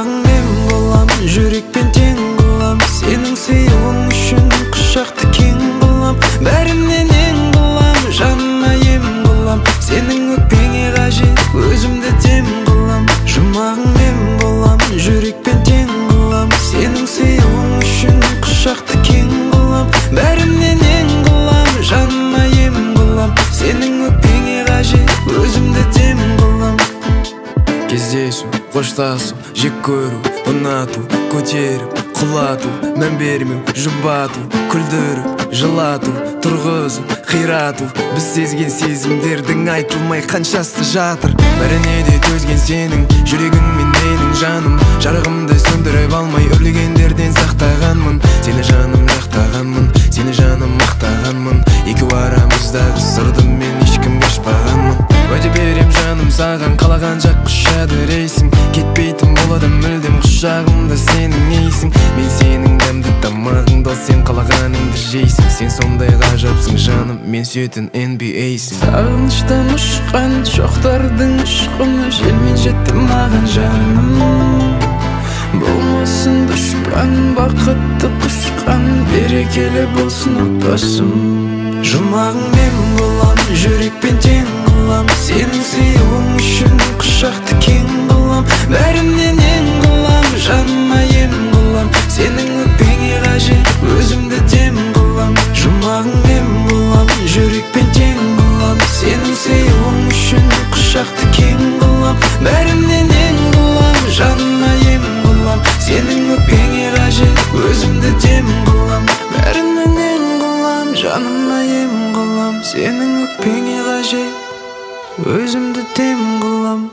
Жұмағың мен болам, жүрекпен тең қылам. Сенің сыйлығың үшін құшақты кең қылам. Бәрімнен ең қылам, жаныма ем қылам. Сенің өкпеңе қажет, өзімді дем қылам. Жұмағың мен болам, жүрекпен тең қылам. Сенің сыйлығың үшін құшақты кең қылам. Бәрімнен ең қылам, жаныма ем қылам. Сенің өкпеңе қажет, өзімді дем қылам. Кездесу, қоштасу, жек көру, ұнату, көтеріп, құлату, мән бермеу, жұбату, күлдіріп, жылату, тұрғызып, қирату. Біз сезген сезімдердің айтылмай қаншасы жатыр. Бәріне де төзген сенің жүрегің мен менің жаным. Жарығымды сөндіріп алмай өрлегендерден сақтағанмын. Сені жаным жақтағанмын, сені жаным мақтағанмын. Екеу арамыздағы сырды мен ешкімге ашпағанмын. Уәде берем жаным саған, қалаған жақ құшады рейсің. Кетпейтін болады мүлдем құшағымда сенің нейсің. Мен сенің дәмді тамағыңда, сен қалағаныңды жейсің. Сен сондай ғажапсың жаным, мен сүйетін NBA-сің. Сағыныштан ұшқан шоқтардың ұшқыны желмен жетті маған жаным. Болмасын дұшпан, бақытты құшқан, берекелі болсын отбасым. Жұмағың мен болам, жүрекпен тең қылам. Сенің сыйлығың үшін құшақты кең қылам. Бәрімнен ең қылам, жаныма ем қылам. Сенің өкпеңе қажет, өзімді дем қылам. Жұмағың мен болам, жүрекпен тең қылам. Сенің сыйлығың үшін құшақты кең қылам. Бәрімнен ең қылам, жаныма ем қылам. Сенің өкпеңе қажет, өзімді дем қылам. Бәрімнен ең қылам, жаныма ем қылам. Сенің өкпеңе қажет, өзімді дем қылам.